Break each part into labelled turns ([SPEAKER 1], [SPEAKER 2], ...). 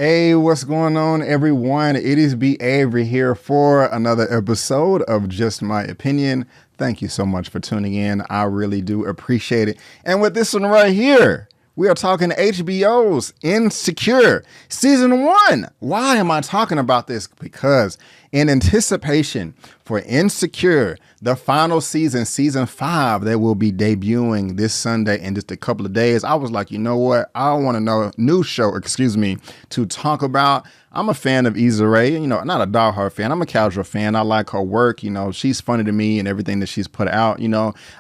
[SPEAKER 1] Hey, what's going on, everyone? It is B. Avery here for another episode of Just My Opinion. Thank you so much for tuning in. I really do appreciate it. And with this one right here, we are talking HBO's Insecure Season 1. Why am I talking about this? Because in anticipation for Insecure, the final season, Season 5, that will be debuting this Sunday in just a couple of days, I was like, you know what? I want to know a new show, to talk about. I'm a fan of Issa Rae, not a diehard fan. I'm a casual fan. I like her work. She's funny to me and everything that she's put out.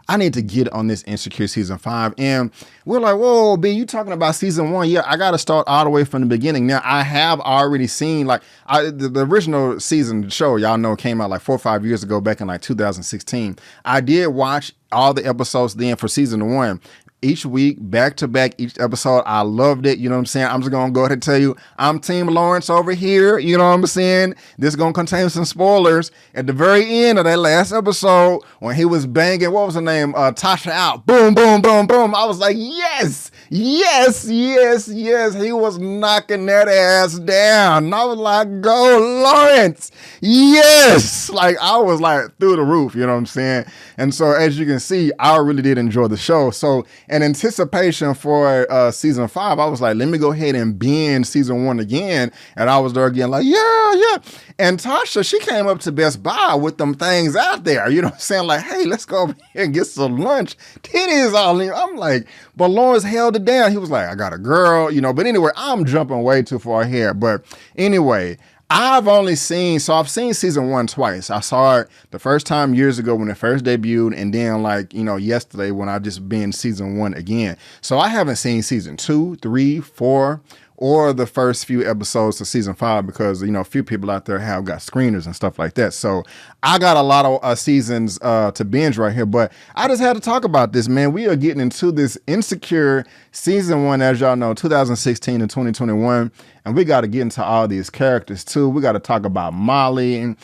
[SPEAKER 1] I need to get on this Insecure Season 5. And we're like, whoa, B, you talking about Season 1? Yeah, I got to start all the way from the beginning. Now, I have already seen, the original season show, y'all know, came out like 4 or 5 years ago, back in like 2016. I did watch all the episodes then for Season 1. Each week, back to back, each episode. I loved it. You know what I'm saying? I'm just going to go ahead and tell you, I'm Team Lawrence over here. You know what I'm saying? This is going to contain some spoilers. At the very end of that last episode, when he was banging, what was her name? Tasha out. Boom, boom, boom, boom. I was like, yes, yes, yes, yes. He was knocking that ass down. And I was like, go Lawrence. Yes. I was like through the roof. You know what I'm saying? And so as you can see, I really did enjoy the show. So in anticipation for Season 5, I was like, let me go ahead and binge Season 1 again. And I was there again like, yeah. And Tasha, she came up to Best Buy with them things out there. You know what I'm saying? Like, hey, let's go over here and get some lunch. Titties all in. I'm like, but Lawrence held it down. He was like, I got a girl, But anyway, I'm jumping way too far here. But anyway, I've seen Season 1 twice. I saw it the first time years ago when it first debuted, and then yesterday when I just binged Season 1 again. So I haven't seen Season 2, 3, 4, or the first few episodes of Season 5 because, a few people out there have got screeners and stuff like that. So I got a lot of seasons to binge right here, but I just had to talk about this, man. We are getting into this Insecure Season 1, as y'all know, 2016 and 2021. And we got to get into all these characters too. We got to talk about Molly,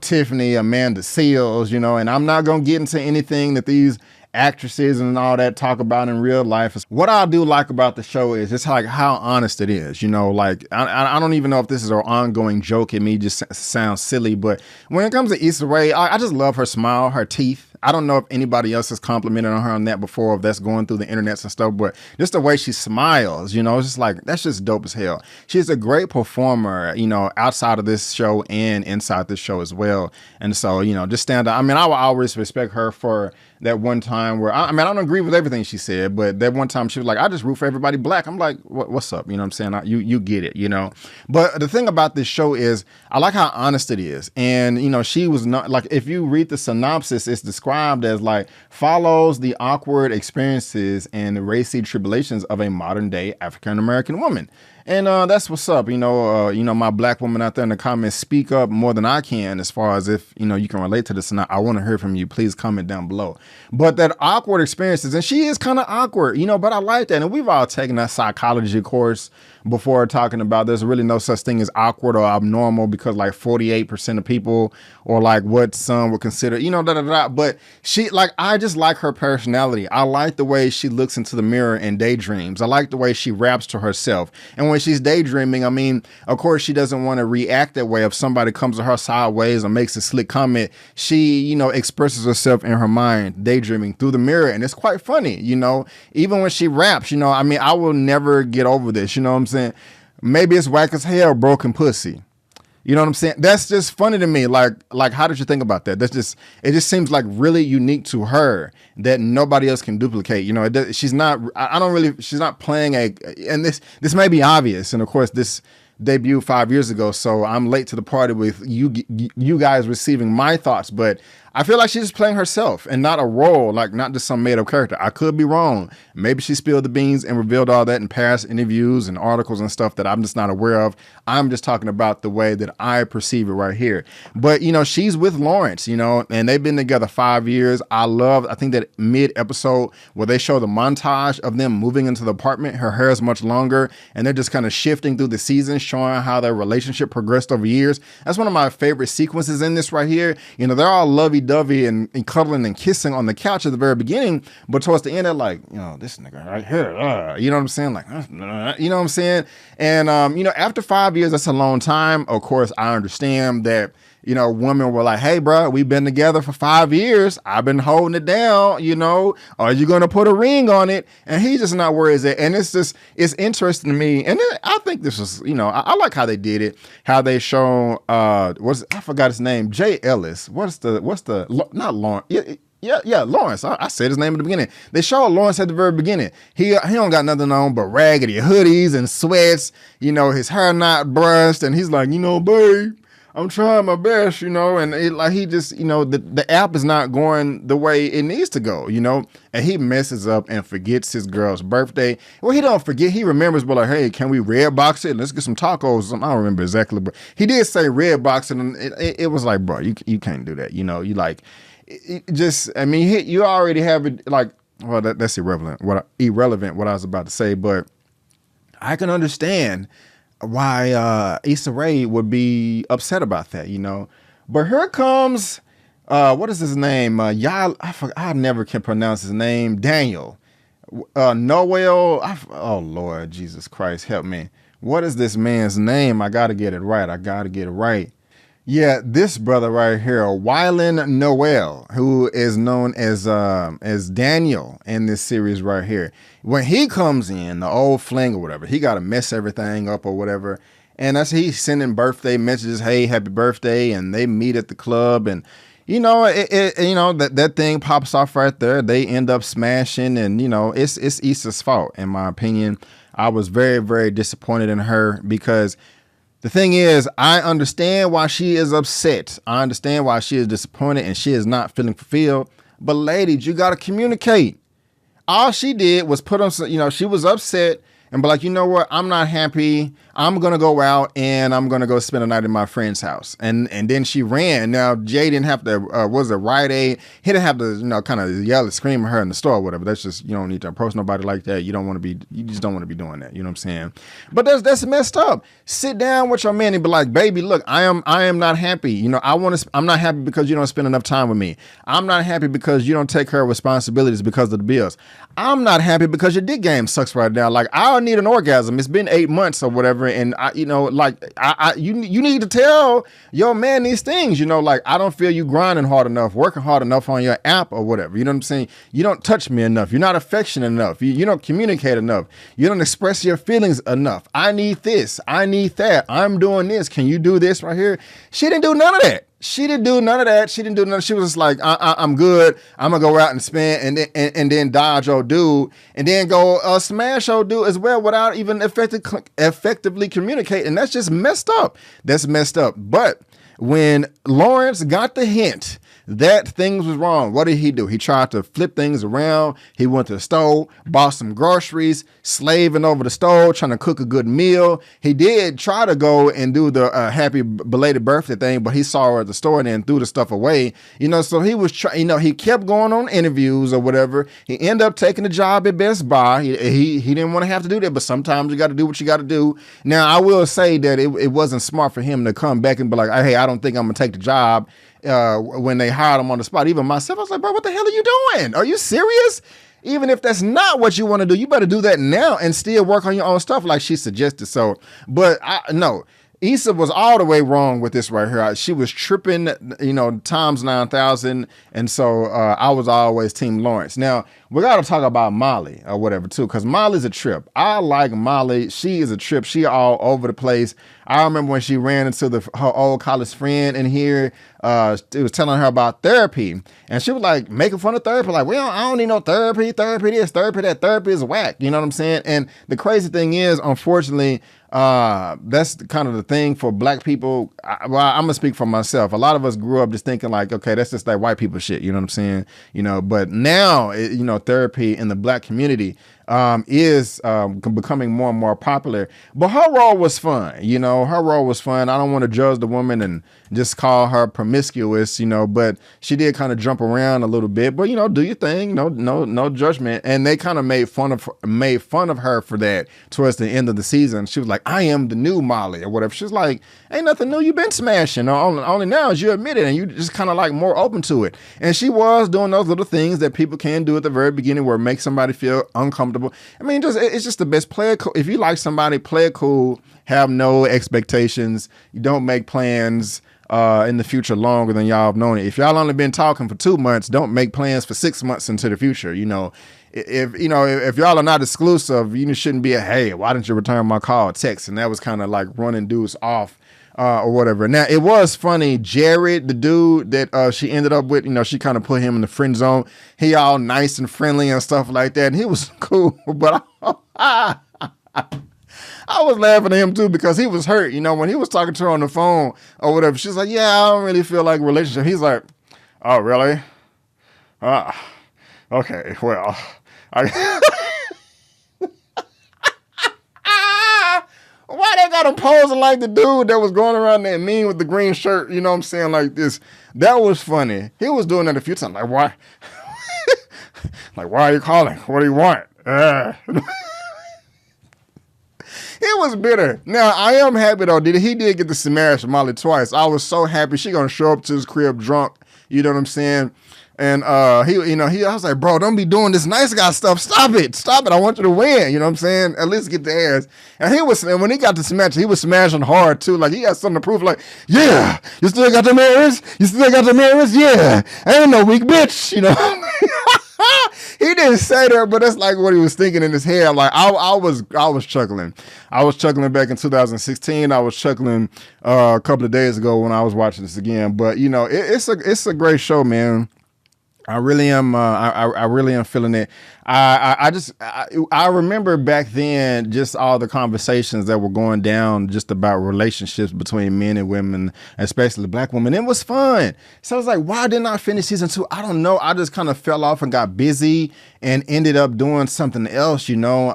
[SPEAKER 1] Tiffany, Amanda Seals, and I'm not going to get into anything that these actresses and all that talk about in real life. What I do like about the show is just how honest it is. I don't even know if this is an ongoing joke. It may just sounds silly, but when it comes to Issa Rae, I just love her smile, her teeth. I don't know if anybody else has complimented on her on that before, if that's going through the internets and stuff, but just the way she smiles, it's just like, that's just dope as hell. She's a great performer, outside of this show and inside this show as well. And so, just stand out. I mean, I will always respect her for that one time where, I don't agree with everything she said, but that one time she was like, I just root for everybody black. I'm like, what's up? You know what I'm saying? You get it, But the thing about this show is I like how honest it is. And, she was not if you read the synopsis, it's described as follows the awkward experiences and racy tribulations of a modern day African-American woman. And that's what's up. My black woman out there in the comments, speak up more than I can as far as if, you can relate to this or not. I want to hear from you. Please comment down below. But that awkward experiences, and she is kind of awkward, but I like that. And we've all taken that psychology course before talking about there's really no such thing as awkward or abnormal because 48% of people or what some would consider, But she, I just like her personality. I like the way she looks into the mirror and daydreams. I like the way she raps to herself. And when she's daydreaming, of course, she doesn't want to react that way. If somebody comes to her sideways or makes a slick comment, she, expresses herself in her mind, daydreaming through the mirror. And it's quite funny, even when she raps, I will never get over this. You know what I'm saying? Maybe it's whack as hell, broken pussy. You know what I'm saying? That's just funny to me. How did you think about that? It just seems really unique to her that nobody else can duplicate. She's not playing and this may be obvious. And of course this debuted 5 years ago. So I'm late to the party with you guys receiving my thoughts, but I feel like she's just playing herself and not a role, not just some made up character. I could be wrong. Maybe she spilled the beans and revealed all that in past interviews and articles and stuff that I'm just not aware of. I'm just talking about the way that I perceive it right here. But, she's with Lawrence, and they've been together 5 years. I think that mid episode where they show the montage of them moving into the apartment, her hair is much longer and they're just kind of shifting through the seasons, showing how their relationship progressed over years. That's one of my favorite sequences in this right here. They're all lovey lovey-dovey and cuddling and kissing on the couch at the very beginning, but towards the end, they're like, this nigga right here, you know what I'm saying? Like, you know what I'm saying? And, after 5 years, that's a long time. Of course, I understand that, women were like, hey, bro, we've been together for 5 years. I've been holding it down, Are you going to put a ring on it? And he's just not where is it. And it's interesting to me. And then I think this was, I like how they did it, how they shown, I forgot his name, Jay Ellis. Not Lawrence. Yeah, Lawrence. I said his name at the beginning. They showed Lawrence at the very beginning. He don't got nothing on but raggedy hoodies and sweats, his hair not brushed. And he's like, babe, I'm trying my best, and he just, the app is not going the way it needs to go, and he messes up and forgets his girl's birthday. Well, he don't forget, he remembers, but like, hey, can we red box it? Let's get some tacos. I don't remember exactly, but he did say red box it, and it was like, bro, you can't do that, you like, you already have it, like, well, that's irrelevant, what I was about to say, but I can understand why Issa Rae would be upset about that, But here comes, what is his name? I never can pronounce his name. Daniel. Noel. Oh, Lord Jesus Christ, help me. What is this man's name? I got to get it right. Yeah, this brother right here, Wylan Noel, who is known as Daniel in this series right here. When he comes in, the old fling or whatever, he got to mess everything up or whatever. And that's he's sending birthday messages, hey, happy birthday, and they meet at the club, and that thing pops off right there. They end up smashing, and it's Issa's fault, in my opinion. I was very, very disappointed in her because the thing is, I understand why she is upset. I understand why she is disappointed and she is not feeling fulfilled. But ladies, you got to communicate. All she did was put on, she was upset and be like, you know what? I'm not happy. I'm going to go out and I'm going to go spend a night in my friend's house. And then she ran. Now, Jay didn't have to, was it Rite Aid? He didn't have to, kind of yell and scream at her in the store or whatever. That's just, you don't need to approach nobody like that. You just don't want to be doing that. You know what I'm saying? But that's messed up. Sit down with your man and be like, baby, look, I am not happy. I'm not happy because you don't spend enough time with me. I'm not happy because you don't take care of responsibilities because of the bills. I'm not happy because your dick game sucks right now. Like, I need an orgasm. It's been 8 months or whatever. And you need to tell your man these things, like, I don't feel you grinding hard enough, working hard enough on your app or whatever. You know what I'm saying? You don't touch me enough. You're not affectionate enough. You don't communicate enough. You don't express your feelings enough. I need this. I need that. I'm doing this. Can you do this right here? She didn't do none of that. She didn't do none of that. She was just like, I'm good. I'm gonna go out and spend and then dodge old dude and then go smash old dude as well without even effectively communicating. That's just messed up. That's messed up. But when Lawrence got the hint that things was wrong, what did he do? He tried to flip things around. He went to the store, bought some groceries, slaving over the stove, trying to cook a good meal. He did try to go and do the happy belated birthday thing, but he saw her at the store and then threw the stuff away. So he was he kept going on interviews or whatever. He ended up taking a job at Best Buy. He didn't want to have to do that, but sometimes you got to do what you got to do. Now, I will say that it wasn't smart for him to come back and be like, hey, I don't think I'm going to take the job. When they hired him on the spot, even myself, I was like, bro, what the hell are you doing? Are you serious? Even if that's not what you want to do, you better do that now and still work on your own stuff like she suggested. So, but no, Issa was all the way wrong with this right here. She was tripping, times 9,000. And so I was always Team Lawrence. Now, we got to talk about Molly or whatever, too, because Molly's a trip. I like Molly. She is a trip. She all over the place. I remember when she ran into her old college friend in here. It was telling her about therapy. And she was like making fun of therapy. Like, I don't need no therapy. Therapy this, therapy that. Therapy is whack. You know what I'm saying? And the crazy thing is, unfortunately, that's kind of the thing for black people. I'm going to speak for myself. A lot of us grew up just thinking like, okay, that's just that white people shit. You know what I'm saying? But now, therapy in the black community, is becoming more and more popular. But her role was fun. You know, her role was fun. I don't want to judge the woman and just call her promiscuous, you know, but she did kind of jump around a little bit. But, you know, do your thing. No judgment. And they kind of made fun of her for that towards the end of the season. She was like, I am the new Molly or whatever. She's like, ain't nothing new. You've been smashing. Only now as you admit it, and you just kind of like more open to it. And she was doing those little things that people can do at the very beginning where it makes somebody feel uncomfortable. I mean, it's just the best. Play it cool. If you like somebody, play it cool. Have no expectations. You don't make plans in the future longer than y'all have known it. If y'all only been talking for 2 months, don't make plans for 6 months into the future. You know, if y'all are not exclusive, you shouldn't be hey, why didn't you return my call or text? And that was kind of like running dudes off or whatever. Now, it was funny. Jared, the dude that she ended up with, you know, she kind of put him in the friend zone. He all nice and friendly and stuff like that. And he was cool, but I was laughing at him too because he was hurt. You know, when he was talking to her on the phone or whatever, she's like, yeah, I don't really feel like a relationship. He's like, oh, really? Okay, well, why they got him posing like the dude that was going around there mean with the green shirt? You know what I'm saying? Like this. That was funny. He was doing that a few times. Like, why? Like, why are you calling? What do you want? It was bitter. Now, I am happy, though. He did get to smash Molly twice. I was so happy. She going to show up to his crib drunk. You know what I'm saying? And I was like, bro, don't be doing this nice guy stuff. Stop it. I want you to win. You know what I'm saying? At least get the ass. And when he got to smash, he was smashing hard, too. Like, he had something to prove. Like, yeah, you still got the mirrors? Yeah. I ain't no weak bitch, you know? He didn't say that, but that's like what he was thinking in his head. Like I was chuckling. I was chuckling back in 2016. I was chuckling a couple of days ago when I was watching this again. But you know, it's a great show, man. I really am. I really am feeling it. I remember back then just all the conversations that were going down just about relationships between men and women, especially black women. It was fun. So I was like, why didn't I finish season 2? I don't know. I just kind of fell off and got busy and ended up doing something else, you know.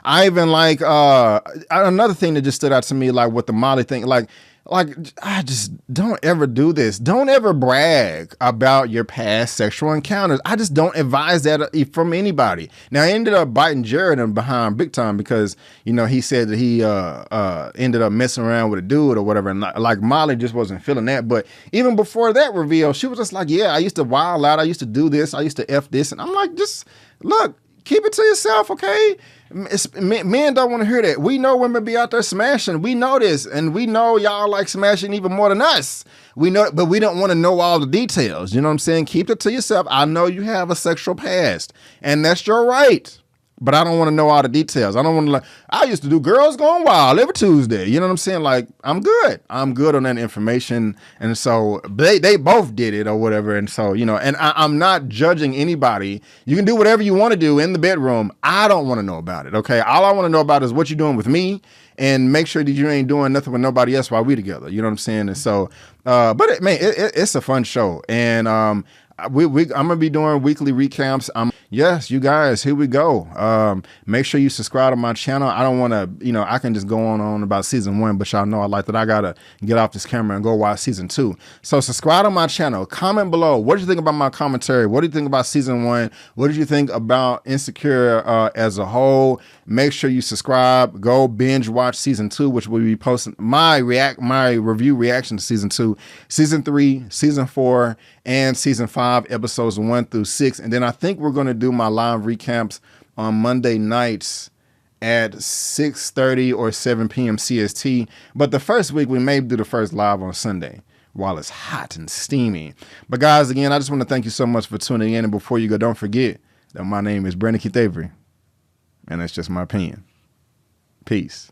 [SPEAKER 1] I even like another thing that just stood out to me, like with the Molly thing, like I just don't ever do this. Don't ever brag about your past sexual encounters. I just don't advise that from anybody. Now, I ended up biting Jared in behind big time because, you know, he said that he ended up messing around with a dude or whatever. And like Molly just wasn't feeling that. But even before that reveal, she was just like, yeah, I used to wild out. I used to do this. I used to F this. And I'm like, just look, keep it to yourself, okay? Men don't want to hear that. We know women be out there smashing. We know this, and we know y'all like smashing even more than us. We know, but we don't want to know all the details. You know what I'm saying? Keep it to yourself. I know you have a sexual past, and that's your right. But I don't want to know all the details. I don't want to like, I used to do Girls Gone Wild every Tuesday. You know what I'm saying? Like, I'm good on that information. And so they both did it or whatever. And so, you know, and I'm not judging anybody. You can do whatever you want to do in the bedroom. I don't want to know about it. Okay. All I want to know about is what you're doing with me, and make sure that you ain't doing nothing with nobody else while we together. You know what I'm saying? And so, but it's a fun show. And, I'm gonna be doing weekly recaps. Yes, you guys, here we go. Make sure you subscribe to my channel. I don't want to, you know, I can just go on about season 1, but y'all know I gotta get off this camera and go watch season 2. So subscribe to my channel. Comment below. What did you think about my commentary? What do you think about season 1? What did you think about Insecure as a whole? Make sure you subscribe. Go binge watch season 2, which will be posting my review reaction to season 2, season 3, season 4, and season 5, episodes 1 through 6. And then I think we're going to do my live recaps on Monday nights at 6:30 or 7 p.m. CST. But the first week, we may do the first live on Sunday while it's hot and steamy. But guys, again, I just want to thank you so much for tuning in. And before you go, don't forget that my name is Brandon Keith Avery, and that's just my opinion. Peace.